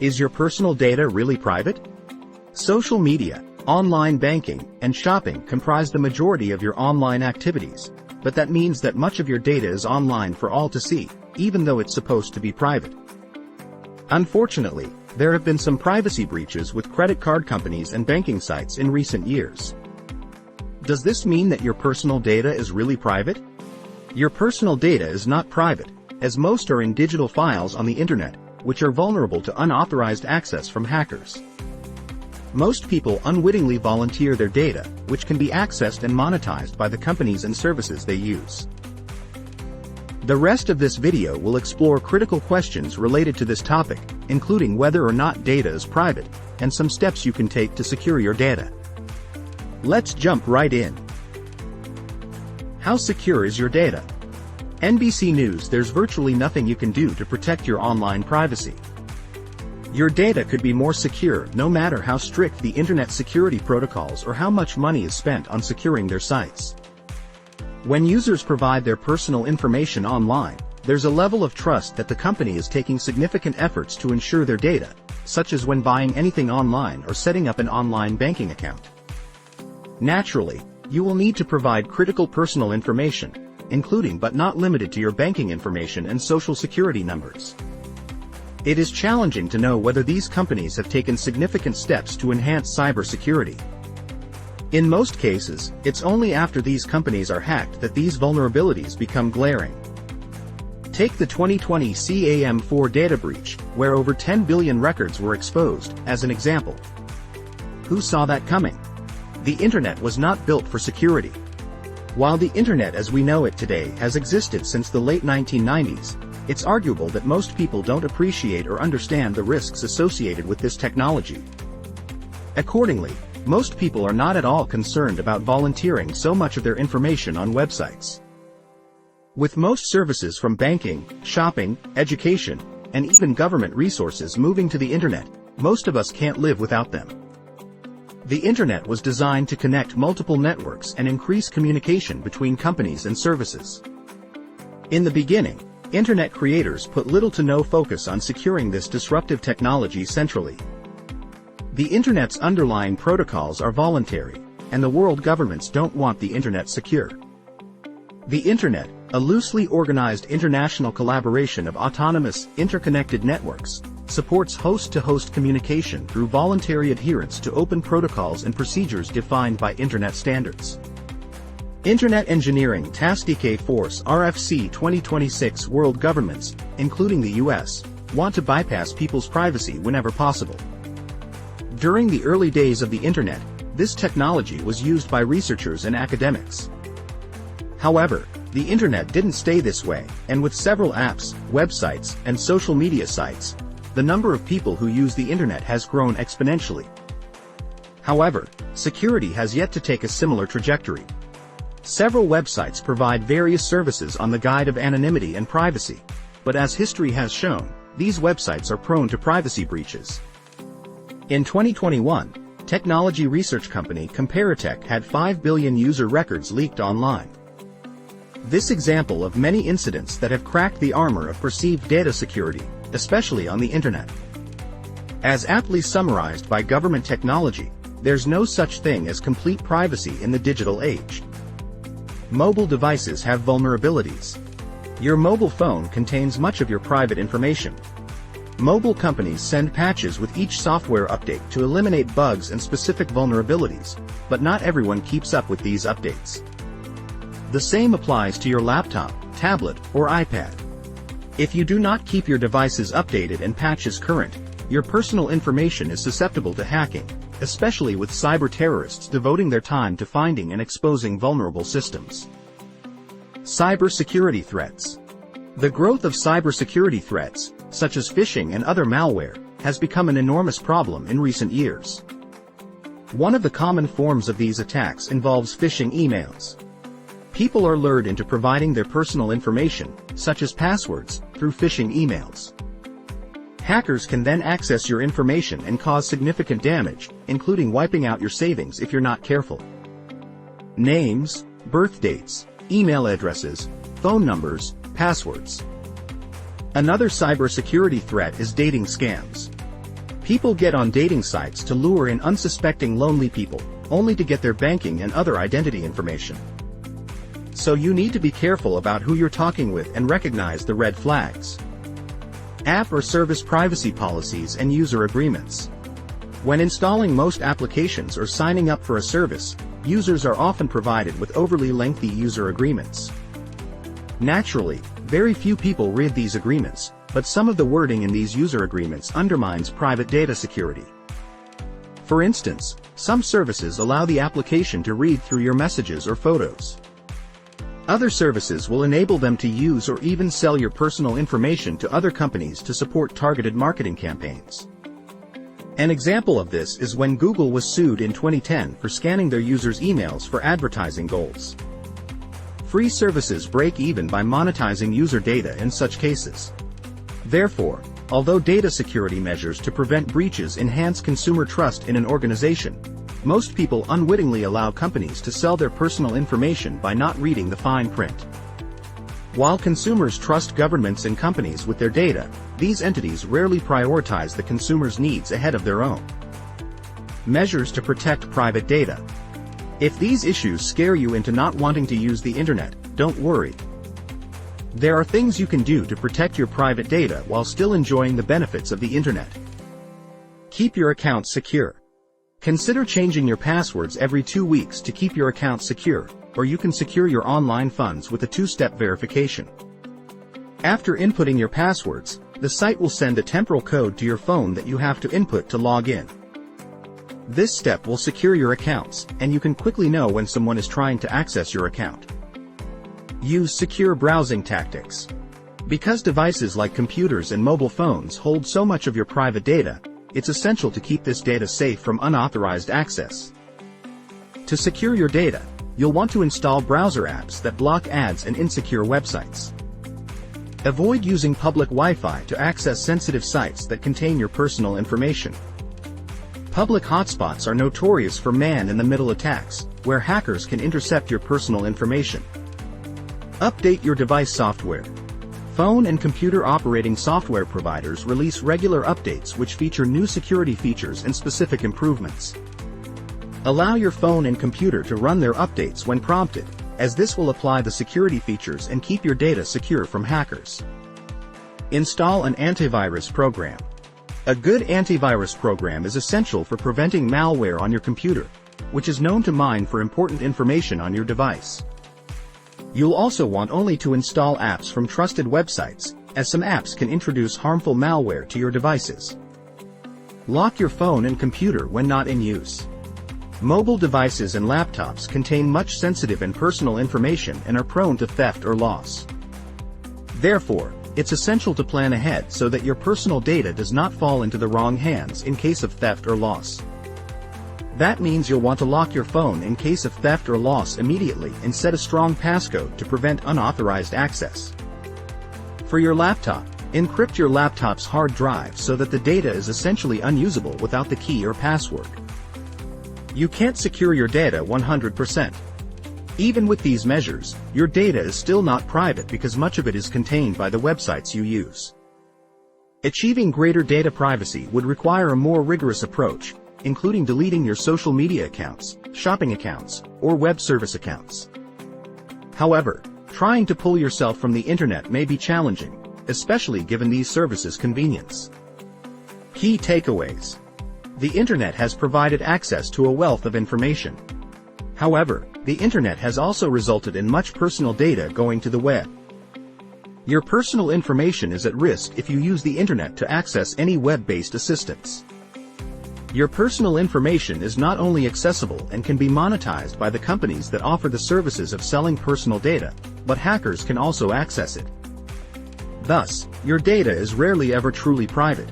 Is your personal data really private? Social media, online banking, and shopping comprise the majority of your online activities, but that means that much of your data is online for all to see, even though it's supposed to be private. Unfortunately, there have been some privacy breaches with credit card companies and banking sites in recent years. Does this mean that your personal data is really private? Your personal data is not private, as most are in digital files on the internet, which are vulnerable to unauthorized access from hackers. Most people unwittingly volunteer their data, which can be accessed and monetized by the companies and services they use. The rest of this video will explore critical questions related to this topic, including whether or not data is private, and some steps you can take to secure your data. Let's jump right in. How secure is your data? NBC News: there's virtually nothing you can do to protect your online privacy. Your data could be more secure no matter how strict the internet security protocols or how much money is spent on securing their sites. When users provide their personal information online, there's a level of trust that the company is taking significant efforts to ensure their data, such as when buying anything online or setting up an online banking account. Naturally, you will need to provide critical personal information, including but not limited to your banking information and social security numbers. It is challenging to know whether these companies have taken significant steps to enhance cybersecurity. In most cases, it's only after these companies are hacked that these vulnerabilities become glaring. Take the 2020 CAM4 data breach, where over 10 billion records were exposed, as an example. Who saw that coming? The internet was not built for security. While the internet as we know it today has existed since the late 1990s, it's arguable that most people don't appreciate or understand the risks associated with this technology. Accordingly, most people are not at all concerned about volunteering so much of their information on websites. With most services from banking, shopping, education, and even government resources moving to the internet, most of us can't live without them. The internet was designed to connect multiple networks and increase communication between companies and services. In the beginning, internet creators put little to no focus on securing this disruptive technology centrally. The internet's underlying protocols are voluntary, and the world governments don't want the internet secure. The internet, a loosely organized international collaboration of autonomous, interconnected networks, supports host-to-host communication through voluntary adherence to open protocols and procedures defined by internet standards. Internet Engineering Task Force RFC 2026 World governments, including the US, want to bypass people's privacy whenever possible. During the early days of the internet, this technology was used by researchers and academics. However, the internet didn't stay this way, and with several apps, websites, and social media sites, the number of people who use the internet has grown exponentially. However, security has yet to take a similar trajectory. Several websites provide various services on the guide of anonymity and privacy, but as history has shown, these websites are prone to privacy breaches. In 2021, technology research company Comparitech had 5 billion user records leaked online. This example of many incidents that have cracked the armor of perceived data security, especially on the internet. As aptly summarized by Government Technology, there's no such thing as complete privacy in the digital age. Mobile devices have vulnerabilities. Your mobile phone contains much of your private information. Mobile companies send patches with each software update to eliminate bugs and specific vulnerabilities, but not everyone keeps up with these updates. The same applies to your laptop, tablet, or iPad. If you do not keep your devices updated and patches current, your personal information is susceptible to hacking, especially with cyber terrorists devoting their time to finding and exposing vulnerable systems. Cybersecurity threats. The growth of cybersecurity threats, such as phishing and other malware, has become an enormous problem in recent years. One of the common forms of these attacks involves phishing emails. People are lured into providing their personal information, such as passwords, through phishing emails. Hackers can then access your information and cause significant damage, including wiping out your savings if you're not careful. Names, birth dates, email addresses, phone numbers, passwords. Another cybersecurity threat is dating scams. People get on dating sites to lure in unsuspecting lonely people, only to get their banking and other identity information. So you need to be careful about who you're talking with and recognize the red flags. App or service privacy policies and user agreements. When installing most applications or signing up for a service, users are often provided with overly lengthy user agreements. Naturally, very few people read these agreements, but some of the wording in these user agreements undermines private data security. For instance, some services allow the application to read through your messages or photos. Other services will enable them to use or even sell your personal information to other companies to support targeted marketing campaigns. An example of this is when Google was sued in 2010 for scanning their users' emails for advertising goals. Free services break even by monetizing user data in such cases. Therefore, although data security measures to prevent breaches enhance consumer trust in an organization, most people unwittingly allow companies to sell their personal information by not reading the fine print. While consumers trust governments and companies with their data, these entities rarely prioritize the consumer's needs ahead of their own. Measures to protect private data. If these issues scare you into not wanting to use the internet, don't worry. There are things you can do to protect your private data while still enjoying the benefits of the internet. Keep your account secure. Consider changing your passwords every 2 weeks to keep your account secure, or you can secure your online funds with a 2-step verification. After inputting your passwords, the site will send a temporal code to your phone that you have to input to log in. This step will secure your accounts, and you can quickly know when someone is trying to access your account. Use secure browsing tactics. Because devices like computers and mobile phones hold so much of your private data, it's essential to keep this data safe from unauthorized access. To secure your data, you'll want to install browser apps that block ads and insecure websites. Avoid using public Wi-Fi to access sensitive sites that contain your personal information. Public hotspots are notorious for man-in-the-middle attacks, where hackers can intercept your personal information. Update your device software. Phone and computer operating software providers release regular updates which feature new security features and specific improvements. Allow your phone and computer to run their updates when prompted, as this will apply the security features and keep your data secure from hackers. Install an antivirus program. A good antivirus program is essential for preventing malware on your computer, which is known to mine for important information on your device. You'll also want only to install apps from trusted websites, as some apps can introduce harmful malware to your devices. Lock your phone and computer when not in use. Mobile devices and laptops contain much sensitive and personal information and are prone to theft or loss. Therefore, it's essential to plan ahead so that your personal data does not fall into the wrong hands in case of theft or loss. That means you'll want to lock your phone in case of theft or loss immediately and set a strong passcode to prevent unauthorized access. For your laptop, encrypt your laptop's hard drive so that the data is essentially unusable without the key or password. You can't secure your data 100%. Even with these measures, your data is still not private because much of it is contained by the websites you use. Achieving greater data privacy would require a more rigorous approach, including deleting your social media accounts, shopping accounts, or web service accounts. However, trying to pull yourself from the internet may be challenging, especially given these services' convenience. Key takeaways. The internet has provided access to a wealth of information. However, the internet has also resulted in much personal data going to the web. Your personal information is at risk if you use the internet to access any web-based assistance. Your personal information is not only accessible and can be monetized by the companies that offer the services of selling personal data, but hackers can also access it. Thus, your data is rarely ever truly private,